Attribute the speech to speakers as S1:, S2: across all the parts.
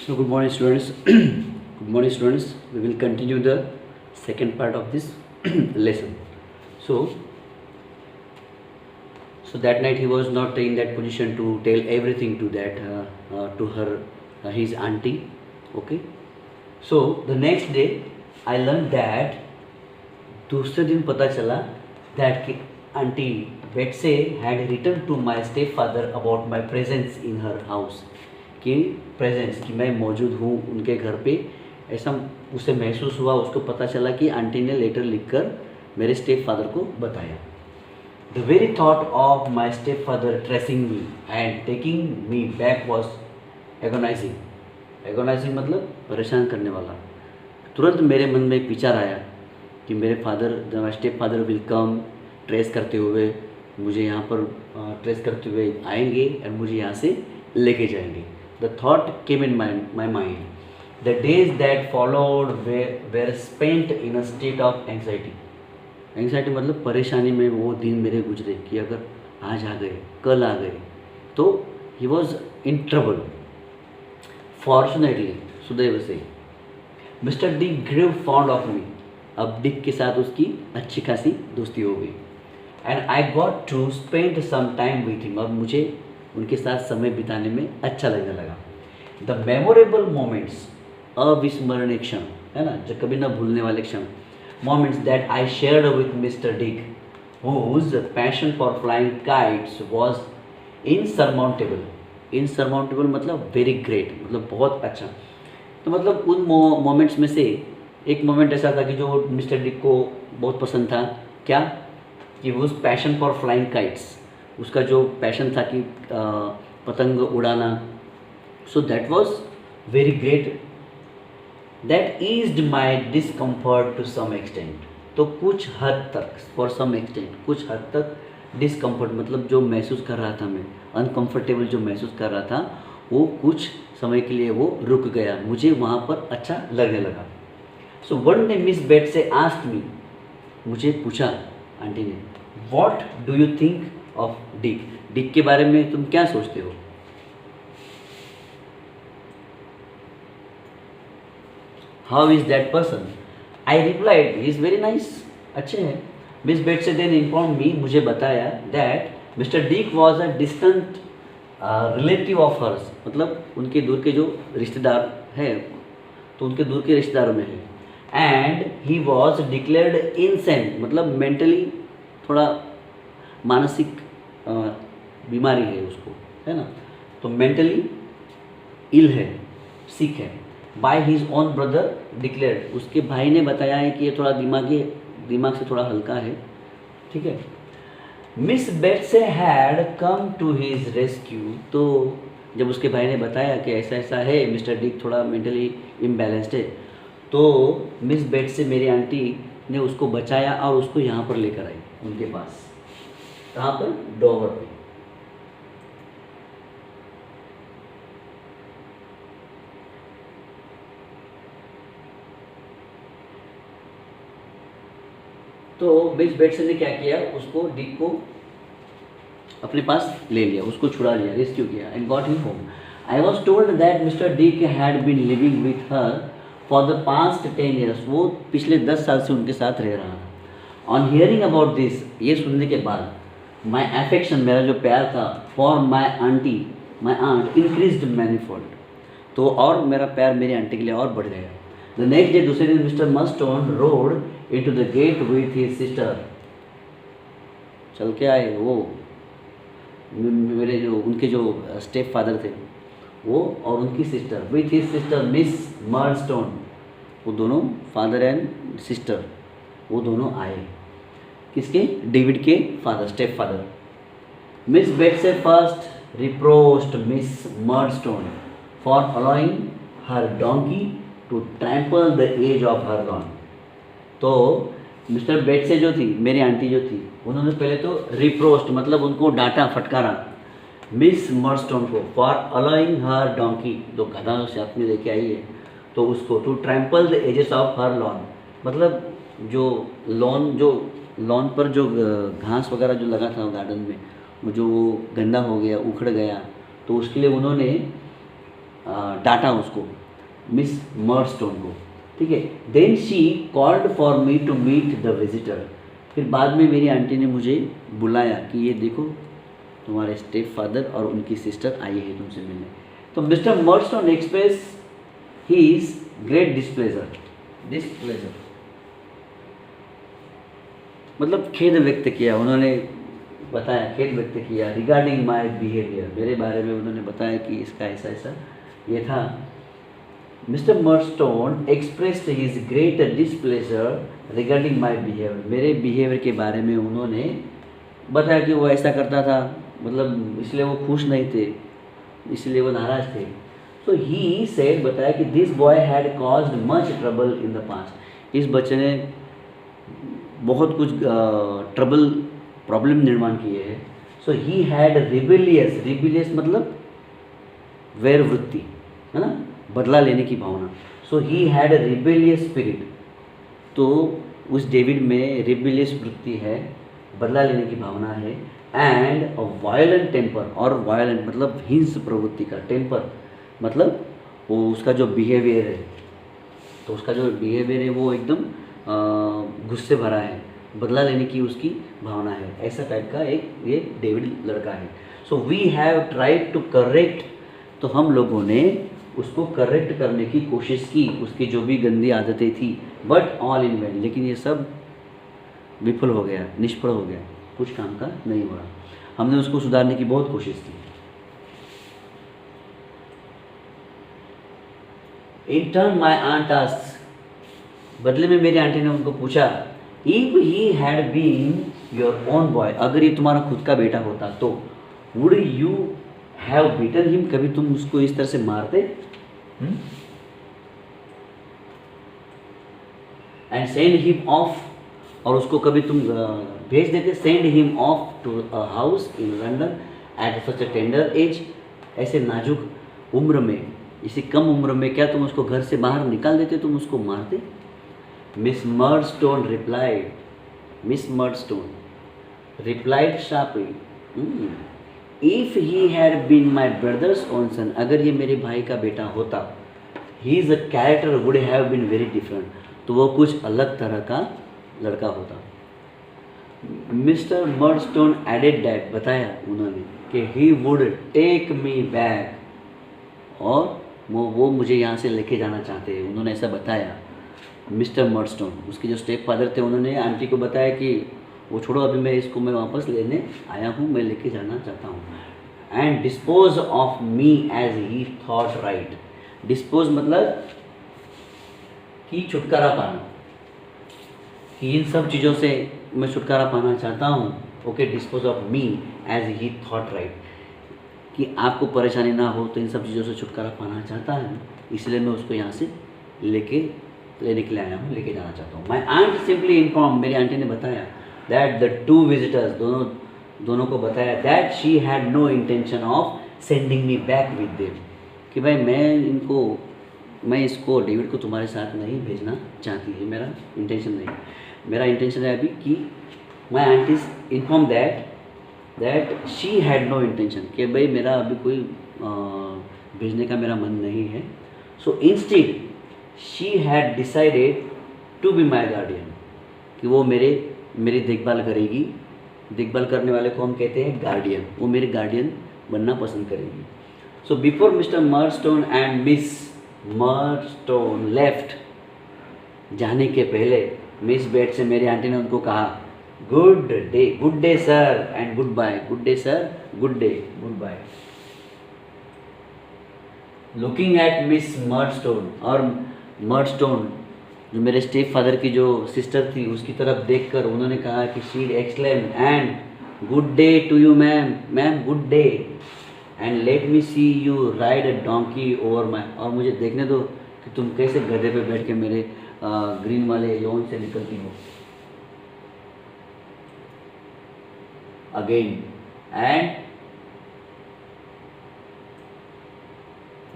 S1: So good morning students. Good morning students. We will continue the second part of this lesson. So that night he was not in that position to tell everything to that to her his auntie. Okay. So the next day I learned that दूसरे दिन पता चला that कि auntie Betsy had written to my stepfather about my presence in her house. कि presence कि मैं मौजूद हूँ उनके घर पे, ऐसा उसे महसूस हुआ। उसको पता चला कि आंटी ने लेटर लिखकर मेरे स्टेप फादर को बताया। The very thought of my step father tracing me and taking me back was agonising. Agonising मतलब परेशान करने वाला। तुरंत मेरे मन में एक विचार आया कि मेरे father my step father will come, trace करते हुए मुझे यहाँ पर ट्रेस करते हुए आएंगे और मुझे यहाँ से लेके जाएंगे। The thought came in my mind. The days that followed were spent in a state of anxiety. Anxiety मतलब परेशानी में वो दिन मेरे गुजरे कि अगर आज आ गए, कल आ गए, तो he was in trouble. Fortunately, सुदैव से Mr. Dick grew fond of me. अब डिक के साथ उसकी अच्छी खासी दोस्ती हो गई। And I got to spend some time with him. अब मुझे उनके साथ समय बिताने में अच्छा लगने लगा। द मेमोरेबल मोमेंट्स, अविस्मरणीय क्षण है ना, जो कभी ना भूलने वाले क्षण, moments that I shared with mister Dick whose passion for flying kites was insurmountable. Insurmountable मतलब वेरी ग्रेट, मतलब बहुत अच्छा। तो मतलब उन मोमेंट्स में से एक मोमेंट ऐसा था कि जो मिस्टर डिक को बहुत पसंद था। क्या कि वो पैशन फॉर फ्लाइंग काइट्स, उसका जो पैशन था कि पतंग उड़ाना। So that was very great. That eased my discomfort to some extent. तो कुछ हद तक, फॉर सम एक्सटेंट, कुछ हद तक डिसकम्फर्ट मतलब जो महसूस कर रहा था मैं, अनकम्फर्टेबल जो महसूस कर रहा था, वो कुछ समय के लिए वो रुक गया, मुझे वहाँ पर अच्छा लगने लगा। So one day Miss Betsey asked me, मुझे पूछा आंटी ने, what do you think of Dick? Dick के बारे में तुम क्या सोचते हो? How is that person? I replied, he is very nice, अच्छे हैं। Miss Betsey then inform me, मुझे बताया that mister Dick was a distant relative of hers, मतलब उनके दूर के जो रिश्तेदार हैं, तो उनके दूर के रिश्तेदारों में है। And he was declared innocent, मतलब मेंटली थोड़ा मानसिक बीमारी है उसको, है ना, तो मेंटली इल है, सिक है। By his own brother declared, उसके भाई ने बताया है कि ये थोड़ा दिमाग से थोड़ा हल्का है, ठीक है। Miss Betsey had come to his rescue, तो जब उसके भाई ने बताया कि ऐसा ऐसा है, मिस्टर डिक थोड़ा मेंटली इम्बैलेंस्ड है, तो मिस बेट्से मेरी आंटी ने उसको बचाया और उसको यहाँ पर लेकर आई उनके पास। कहाँ पर? डॉवर पे। तो मिस बेट्से ने क्या किया, उसको डिक को अपने पास ले लिया, उसको छुड़ा लिया, रेस्क्यू किया and got him home. I was told that mister Dick had been living with her for the past 10 years, वो पिछले 10 साल से उनके साथ रह रहा था। ऑन हियरिंग अबाउट दिस, ये सुनने के बाद, माई एफेक्शन, मेरा जो प्यार था, for my aunt increased manifold, तो और मेरा प्यार मेरी आंटी के लिए और बढ़ गया। द नेक्स्ट डे, दूसरे दिन, mister Murdstone rode into the gate with his sister, चल के आए वो मेरे जो उनके जो स्टेप फादर थे वो और उनकी sister, with his sister Miss Murdstone, वो दोनों फादर एंड सिस्टर, वो दोनों आए। किसके? डेविड के father, step father. Miss Betsey first reproached Miss Murdstone for allowing her donkey to trample the edge of her lawn. तो मिस्टर बेट्से जो थी, मेरी आंटी जो थी, उन्होंने पहले तो रिप्रोच्ड मतलब उनको डांटा, फटकारा मिस मर्डस्टोन को, फॉर अलाउइंग हर डोंकी, जो गधा साथ में लेके आई है, तो उसको to trample the edges of her lawn, मतलब जो लॉन पर जो घास वगैरह जो लगा था गार्डन में, वो जो गंदा हो गया, उखड़ गया, तो उसके लिए उन्होंने डांटा उसको, मिस मर्डस्टोन को, ठीक है। Then she called for me to meet the visitor, फिर बाद में मेरी आंटी ने मुझे बुलाया कि ये देखो तुम्हारे स्टेप फादर और उनकी सिस्टर आई है तुमसे मिलने। तो mister Murdstone express his great displeasure मतलब खेद व्यक्त किया, उन्होंने बताया, खेद व्यक्त किया रिगार्डिंग माय बिहेवियर, मेरे बारे में उन्होंने बताया कि इसका ऐसा ऐसा ये था। Mister Murdstone expressed his great displeasure regarding my behaviour, मेरे बिहेवियर के बारे में उन्होंने बताया कि वो ऐसा करता था, मतलब इसलिए वो खुश नहीं थे, इसलिए वो नाराज़ थे। सो ही सेड, बताया कि this boy had caused much trouble in the past, इस बच्चे ने बहुत कुछ ट्रबल प्रॉब्लम निर्माण किए हैं। सो ही हैड रिबिलियस मतलब वैर वृत्ति है ना, बदला लेने की भावना। सो ही हैड रिबिलियस स्पिरिट, तो उस डेविड में रिबिलियस वृत्ति है, बदला लेने की भावना है। एंड अ वायलेंट टेम्पर, और वायलेंट मतलब हिंस प्रवृत्ति का, टेम्पर मतलब वो उसका जो बिहेवियर है, तो उसका जो बिहेवियर है वो एकदम गुस्से भरा है, बदला लेने की उसकी भावना है, ऐसा टाइप का एक ये डेविड लड़का है। So we have tried to correct, तो हम लोगों ने उसको करेक्ट करने की कोशिश की, उसकी जो भी गंदी आदतें थी, बट ऑल इन वेन, लेकिन ये सब विफल हो गया, निष्फल हो गया, कुछ काम का नहीं हुआ। हमने उसको सुधारने की बहुत कोशिश की। In turn my aunt asked, बदले में मेरी आंटी ने उनको पूछा, if he had been your own boy, अगर ये तुम्हारा खुद का बेटा होता तो would you have beaten him, कभी तुम उसको इस तरह से मारते एंड सेंड हिम ऑफ, और उसको कभी तुम भेज देते, send him off to a house in London at such a tender age, ऐसे नाजुक उम्र में, इसी कम उम्र में क्या तुम उसको घर से बाहर निकाल देते, तुम उसको मारते। Miss Murdstone replied sharply, if he had been my brother's own son, अगर ये मेरे भाई का बेटा होता, his a character would have been very different, तो वो कुछ अलग तरह का लड़का होता। मिस्टर मर्डस्टोन एडेड दैट, बताया उन्होंने कि he would take me back, और वो मुझे यहाँ से लेके जाना चाहते हैं, उन्होंने ऐसा बताया। मिस्टर मर्डस्टोन, उसके जो स्टेप फादर थे, उन्होंने आंटी को बताया कि वो छोड़ो, अभी मैं वापस लेने आया हूँ, मैं लेके जाना चाहता हूँ। And dispose of me as he thought right, dispose मतलब कि छुटकारा पाना, कि इन सब चीज़ों से मैं छुटकारा पाना चाहता हूँ। Okay, dispose of me as he thought right, कि आपको परेशानी ना हो, तो इन सब चीज़ों से छुटकारा पाना चाहता है, इसलिए मैं उसको यहाँ से लेने के लिए आया हूँ, लेके जाना चाहता हूँ। माई आंट सिंपली इन्फॉर्म, मेरी आंटी ने बताया, दैट द टू विजिटर्स, दोनों को बताया, that she had no intention of sending me back with them, कि भाई मैं इसको डेविड को तुम्हारे साथ नहीं भेजना चाहती है, मेरा इंटेंशन नहीं, मेरा इंटेंशन है अभी कि my aunty's inform that she had no intention, कि भाई मेरा अभी कोई भेजने का मेरा मन नहीं है। So instead she had decided to be my guardian, कि वो मेरी देखभाल करेगी, देखभाल करने वाले को हम कहते हैं गार्डियन, वो मेरे गार्डियन बनना पसंद करेगी। So before mister Murdstone and Miss Murdstone left, जाने के पहले मिस बेट से मेरी आंटी ने उनको कहा, good day sir and goodbye, good day sir, good day, goodbye. Looking at Miss Murdstone, और मर्डस्टोन जो मेरे स्टेप फादर की जो सिस्टर थी, उसकी तरफ देखकर उन्होंने कहा कि she exclaim, and good day to you ma'am, good day, and let me see you ride a donkey over my, और मुझे देखने दो कि तुम कैसे गधे पे बैठ के मेरे ग्रीन वाले लॉन से निकलती हो। अगेन, एंड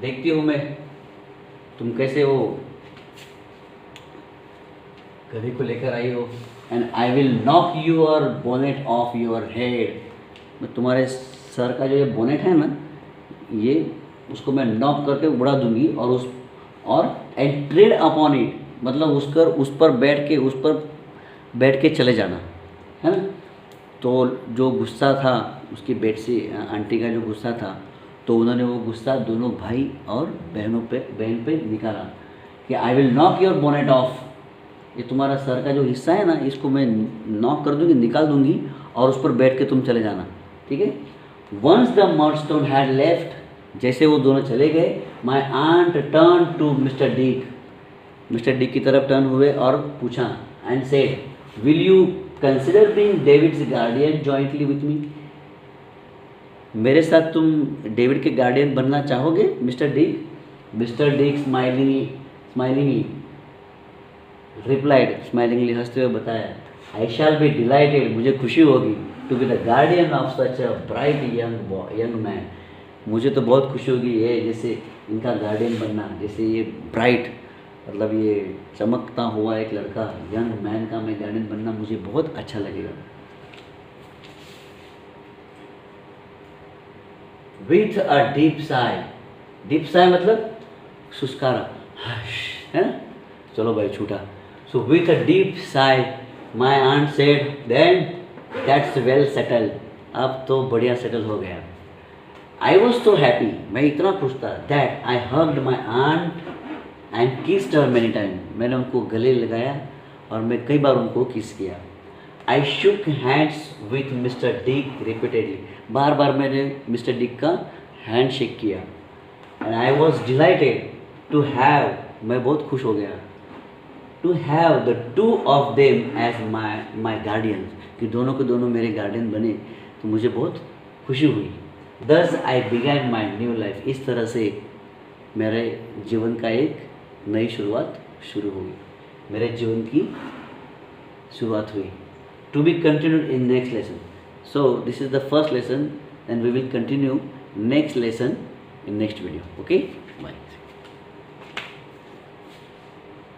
S1: देखती हूँ मैं तुम कैसे वो गधे को लेकर आई हो, and I will knock your bonnet of your head, मैं तुम्हारे सर का जो ये बोनेट है ना, ये उसको मैं नॉक करके उड़ा दूंगी और एंड ट्रेड अपॉन इट, मतलब उस पर बैठ के चले जाना, है ना। तो जो गुस्सा था उसकी बेटी आंटी का जो गुस्सा था, तो उन्होंने वो गुस्सा दोनों भाई और बहन पे निकाला कि I will knock your bonnet of, ये तुम्हारा सर का जो हिस्सा है ना, इसको मैं नॉक कर दूंगी, निकाल दूंगी, और उस पर बैठ के तुम चले जाना, ठीक है। Once the Murdstone had left, जैसे वो दोनों चले गए, my aunt turn to mister Dick की तरफ टर्न हुए और पूछा, and said will you consider being David's guardian jointly with me, मेरे साथ तुम डेविड के गार्डियन बनना चाहोगे mister Dick smilingly replied, smilingly हंसते हुए बताया, आई शैल बी डिलाइटेड, मुझे खुशी होगी, to be the guardian of such a bright young man, मुझे तो बहुत खुशी होगी ये जैसे इनका गार्डियन बनना, जैसे ये ब्राइट मतलब ये चमकता हुआ एक लड़का यंग मैन का मैं गार्डियन बनना मुझे बहुत अच्छा लगेगा। विथ अ डीप साई मतलब सुस्कारा, है ना, चलो भाई छूटा। So with a deep sigh my aunt said, then that's well settle, अब तो बढ़िया सेटल हो गया। आई वॉज तो हैप्पी, मैं इतना खुश था, that I hugged my aunt and kissed her many time, मैंने उनको गले लगाया और मैं कई बार उनको किस किया। I shook hands with mister Dick repeatedly, बार बार मैंने मिस्टर डिक का हैंड शेक किया। And I was delighted to have, मैं बहुत खुश हो गया, to have the two of them as my guardians, कि दोनों के दोनों मेरे गार्डियन बने, तो मुझे बहुत खुशी हुई। दस आई बिगैन माई न्यू लाइफ, इस तरह से मेरे जीवन का एक नई शुरुआत शुरू हुई, मेरे जीवन की शुरुआत हुई। To be continued in next lesson. So this is the first lesson and we will continue next lesson in next video. Okay, bye.